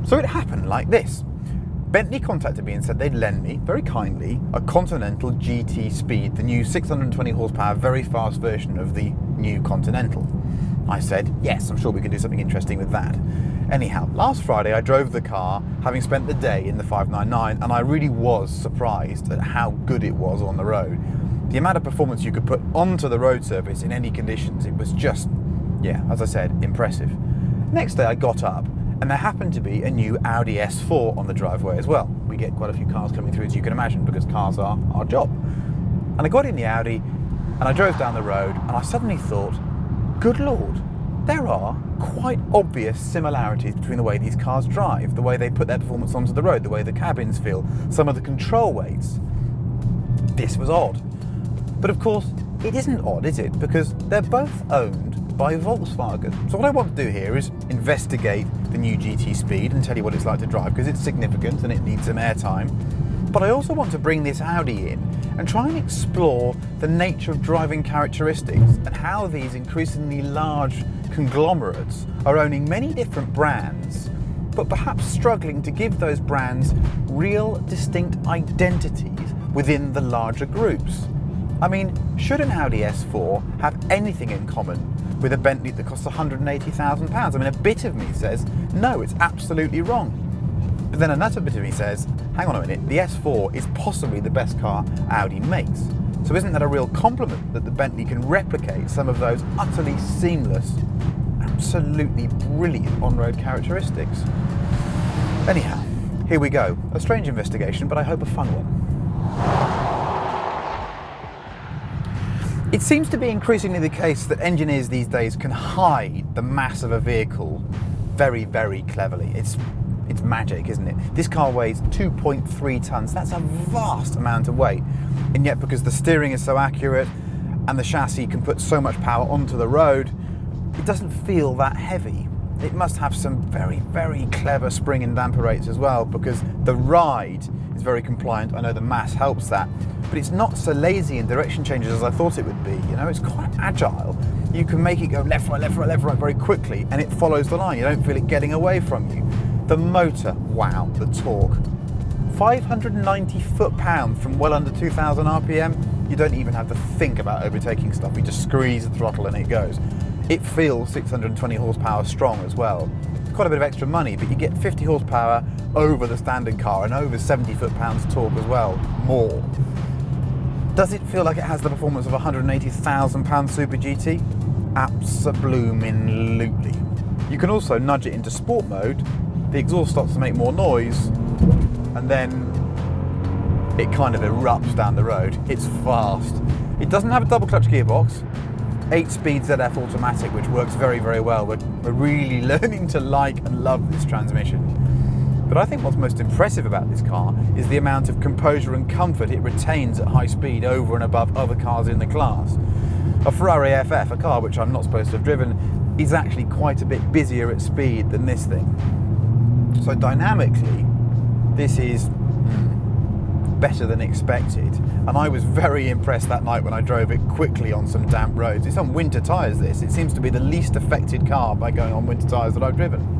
So it happened like this. Bentley contacted me and said they'd lend me, very kindly, a Continental GT Speed, the new 620 horsepower, very fast version of the new Continental. I said, yes, I'm sure we can do something interesting with that. Anyhow, last Friday I drove the car, having spent the day in the 599, and I really was surprised at how good it was on the road. The amount of performance you could put onto the road surface in any conditions, it was just, yeah, as I said, impressive. Next day I got up, and there happened to be a new Audi S4 on the driveway as well. We get quite a few cars coming through, as you can imagine, because cars are our job. And I got in the Audi, and I drove down the road, and I suddenly thought, good Lord, there are quite obvious similarities between the way these cars drive, the way they put their performance onto the road, the way the cabins feel, some of the control weights. This was odd. But of course, it isn't odd, is it? Because they're both owned by Volkswagen. So what I want to do here is investigate the new GT Speed and tell you what it's like to drive, because it's significant and it needs some airtime. But I also want to bring this Audi in and try and explore the nature of driving characteristics and how these increasingly large conglomerates are owning many different brands, but perhaps struggling to give those brands real distinct identities within the larger groups. I mean, should an Audi S4 have anything in common with a Bentley that costs £180,000? I mean, a bit of me says, no, it's absolutely wrong. But then another bit of me says, hang on a minute, the S4 is possibly the best car Audi makes. So isn't that a real compliment that the Bentley can replicate some of those utterly seamless, absolutely brilliant on-road characteristics? Anyhow, here we go. A strange investigation, but I hope a fun one. It seems to be increasingly the case that engineers these days can hide the mass of a vehicle very, very cleverly. It's magic, isn't it? This car weighs 2.3 tonnes. That's a vast amount of weight. And yet, because the steering is so accurate and the chassis can put so much power onto the road, it doesn't feel that heavy. It must have some very, very clever spring and damper rates as well, because the ride is very compliant. I know the mass helps that, but it's not so lazy in direction changes as I thought it would be. You know, it's quite agile. You can make it go left, right, left, right, left, right very quickly, and it follows the line. You don't feel it getting away from you. The motor, wow, the torque. 590 foot-pounds from well under 2,000 RPM. You don't even have to think about overtaking stuff. You just squeeze the throttle and it goes. It feels 620 horsepower strong as well. Quite a bit of extra money, but you get 50 horsepower over the standard car and over 70 foot-pounds torque as well, more. Does it feel like it has the performance of a £180,000 Super GT? Abso-bloomin'-lutely. You can also nudge it into sport mode. The exhaust starts to make more noise, and then it kind of erupts down the road. It's fast. It doesn't have a double clutch gearbox. 8-speed ZF automatic, which works very, very well. We're really learning to like and love this transmission. But I think what's most impressive about this car is the amount of composure and comfort it retains at high speed over and above other cars in the class. A Ferrari FF, a car which I'm not supposed to have driven, is actually quite a bit busier at speed than this thing. So dynamically, this is better than expected. And I was very impressed that night when I drove it quickly on some damp roads. It's on winter tyres, this. It seems to be the least affected car by going on winter tyres that I've driven.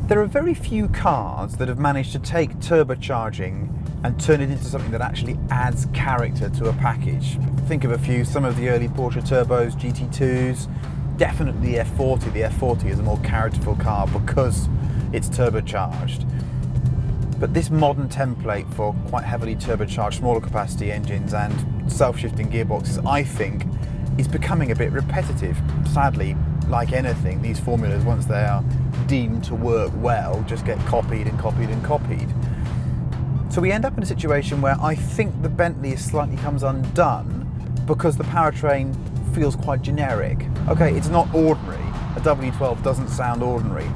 There are very few cars that have managed to take turbocharging and turn it into something that actually adds character to a package. Think of a few, some of the early Porsche turbos, GT2s, definitely the F40. The F40 is a more characterful car because it's turbocharged. But this modern template for quite heavily turbocharged smaller capacity engines and self-shifting gearboxes, I think, is becoming a bit repetitive. Sadly, like anything, these formulas, once they are deemed to work well, just get copied and copied and copied. So we end up in a situation where I think the Bentley slightly comes undone because the powertrain feels quite generic. Okay, it's not ordinary. A W12 doesn't sound ordinary.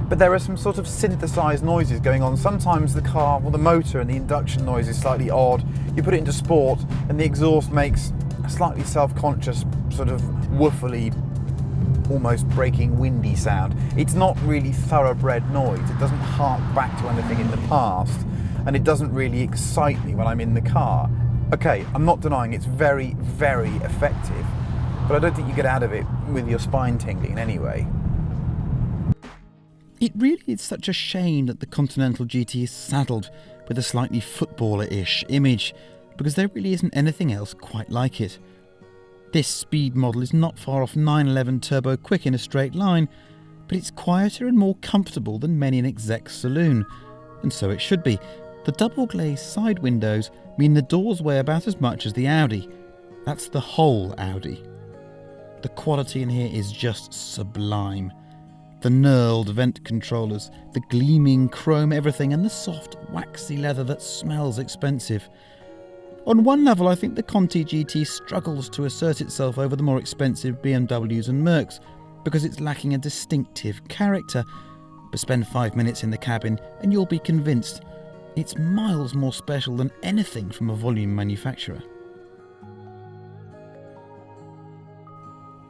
But there are some sort of synthesized noises going on. Sometimes the car, well, the motor and the induction noise is slightly odd. You put it into sport and the exhaust makes a slightly self-conscious, sort of woofily, almost breaking windy sound. It's not really thoroughbred noise. It doesn't hark back to anything in the past, and it doesn't really excite me when I'm in the car. Okay, I'm not denying it's very, very effective, but I don't think you get out of it with your spine tingling anyway. It really is such a shame that the Continental GT is saddled with a slightly footballer-ish image, because there really isn't anything else quite like it. This speed model is not far off 911 Turbo Quick in a straight line, but it's quieter and more comfortable than many an exec's saloon, and so it should be. The double glazed side windows mean the doors weigh about as much as the Audi. That's the whole Audi. The quality in here is just sublime. The knurled vent controllers, the gleaming chrome everything, and the soft, waxy leather that smells expensive. On one level, I think the Conti GT struggles to assert itself over the more expensive BMWs and Mercs, because it's lacking a distinctive character. But spend 5 minutes in the cabin and you'll be convinced. It's miles more special than anything from a volume manufacturer.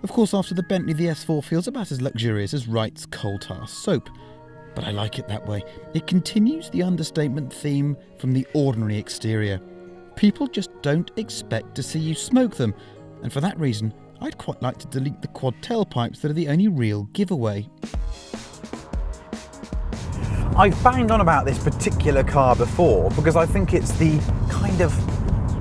Of course, after the Bentley, the S4 feels about as luxurious as Wright's coal tar soap. But I like it that way. It continues the understatement theme from the ordinary exterior. People just don't expect to see you smoke them, and for that reason, I'd quite like to delete the quad tailpipes that are the only real giveaway. I've banged on about this particular car before because I think it's the kind of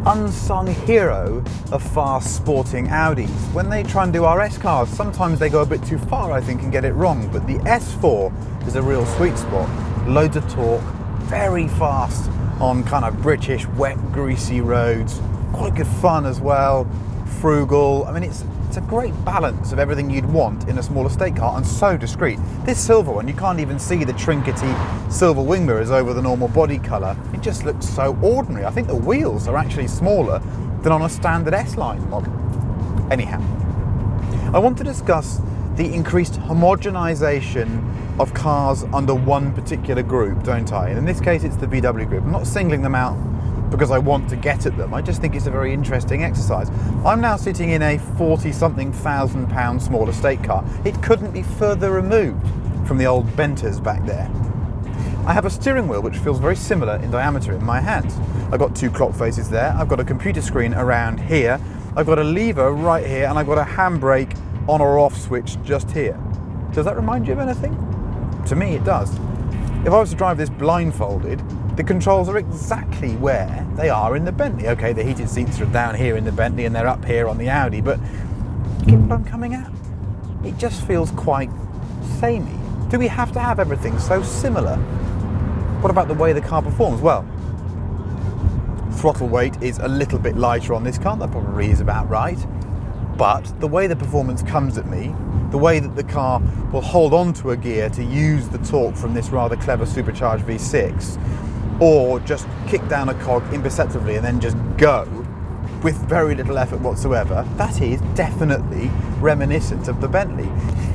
unsung hero of fast sporting Audis. When they try and do RS cars, sometimes they go a bit too far, I think, and get it wrong, but the S4 is a real sweet spot. Loads of torque, very fast on kind of British wet greasy roads, quite good fun as well, frugal. I mean, it's a great balance of everything you'd want in a small estate car, and so discreet. This silver one, you can't even see the trinkety silver wing mirrors over the normal body colour. It just looks so ordinary. I think the wheels are actually smaller than on a standard S-Line model. Anyhow, I want to discuss the increased homogenisation of cars under one particular group, don't I? And in this case, it's the VW group. I'm not singling them out because I want to get at them. I just think it's a very interesting exercise. I'm now sitting in a 40-something thousand pound small estate car. It couldn't be further removed from the old Benters back there. I have a steering wheel which feels very similar in diameter in my hands. I've got two clock faces there, I've got a computer screen around here, I've got a lever right here, and I've got a handbrake on or off switch just here. Does that remind you of anything? To me it does. If I was to drive this blindfolded, the controls are exactly where they are in the Bentley. Okay, the heated seats are down here in the Bentley and they're up here on the Audi, but you get what I'm coming at? It just feels quite samey. Do we have to have everything so similar? What about the way the car performs? Well, throttle weight is a little bit lighter on this car, that probably is about right. But the way the performance comes at me, the way that the car will hold on to a gear to use the torque from this rather clever supercharged V6, or just kick down a cog imperceptibly and then just go with very little effort whatsoever, that is definitely reminiscent of the Bentley.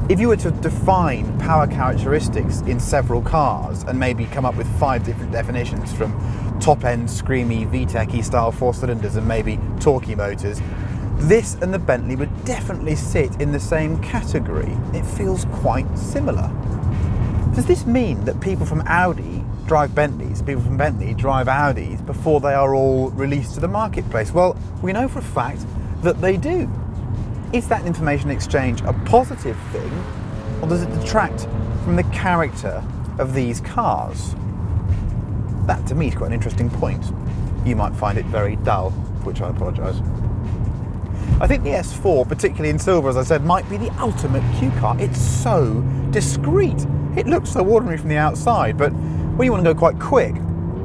If you were to define power characteristics in several cars and maybe come up with 5 different definitions, from top-end screamy VTEC-y style 4 cylinders and maybe torquey motors, this and the Bentley would definitely sit in the same category. It feels quite similar. Does this mean that people from Audi drive Bentleys, people from Bentley drive Audis before they are all released to the marketplace? Well, we know for a fact that they do. Is that information exchange a positive thing, or does it detract from the character of these cars? That to me is quite an interesting point. You might find it very dull, for which I apologise. I think the S4, particularly in silver, as I said, might be the ultimate Q car. It's so discreet. It looks so ordinary from the outside, but when you want to go quite quick,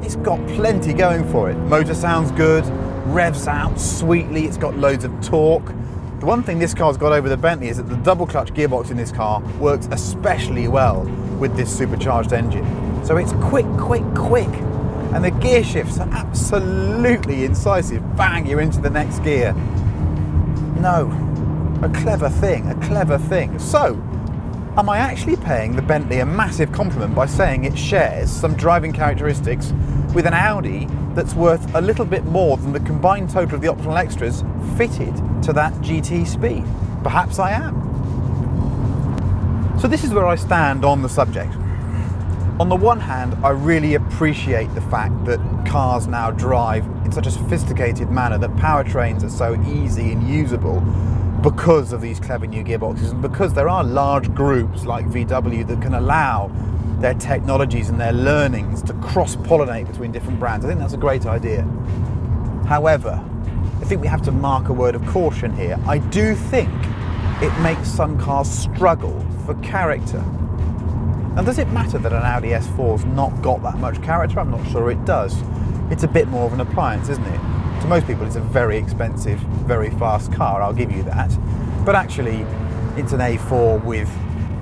it's got plenty going for it. Motor sounds good, revs out sweetly, it's got loads of torque. The one thing this car's got over the Bentley is that the double clutch gearbox in this car works especially well with this supercharged engine. So it's quick, quick, quick. And the gear shifts are absolutely incisive. Bang, you're into the next gear. No, a clever thing, a clever thing. So, am I actually paying the Bentley a massive compliment by saying it shares some driving characteristics with an Audi that's worth a little bit more than the combined total of the optional extras fitted to that GT speed? Perhaps I am. So this is where I stand on the subject. On the one hand, I really appreciate the fact that cars now drive in such a sophisticated manner, that powertrains are so easy and usable because of these clever new gearboxes, and because there are large groups like VW that can allow their technologies and their learnings to cross-pollinate between different brands. I think that's a great idea. However, I think we have to mark a word of caution here. I do think it makes some cars struggle for character. Now, does it matter that an Audi S4's not got that much character? I'm not sure it does. It's a bit more of an appliance, isn't it? To most people, it's a very expensive, very fast car, I'll give you that. But actually, it's an A4 with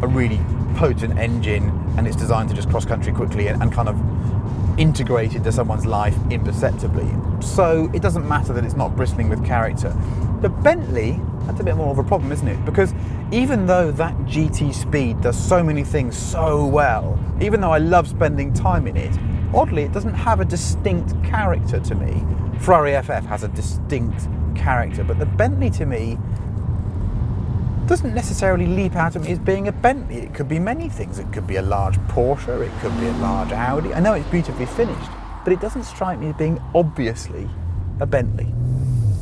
a really potent engine, and it's designed to just cross-country quickly and kind of integrate into someone's life imperceptibly. So it doesn't matter that it's not bristling with character. But Bentley, that's a bit more of a problem, isn't it? Because even though that GT Speed does so many things so well, even though I love spending time in it, oddly it doesn't have a distinct character to me. Ferrari FF has a distinct character, but the Bentley to me doesn't necessarily leap out at me as being a Bentley. It could be many things. It could be a large Porsche, it could be a large Audi. I know it's beautifully finished, but it doesn't strike me as being obviously a Bentley.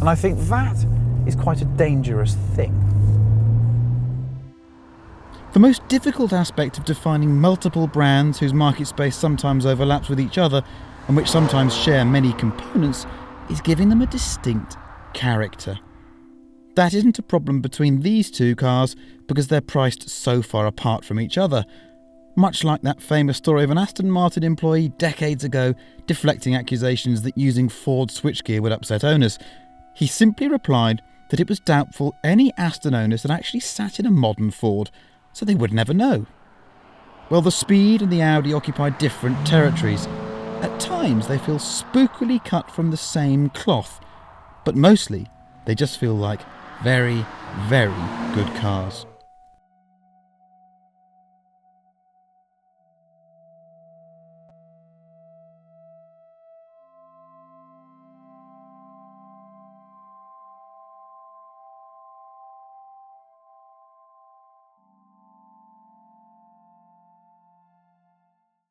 And I think that is quite a dangerous thing. The most difficult aspect of defining multiple brands whose market space sometimes overlaps with each other and which sometimes share many components is giving them a distinct character. That isn't a problem between these two cars because they're priced so far apart from each other. Much like that famous story of an Aston Martin employee decades ago deflecting accusations that using Ford switchgear would upset owners. He simply replied that it was doubtful any Aston owners had actually sat in a modern Ford, so they would never know. Well, the Speed and the Audi occupy different territories. At times they feel spookily cut from the same cloth, but mostly they just feel like very, very good cars.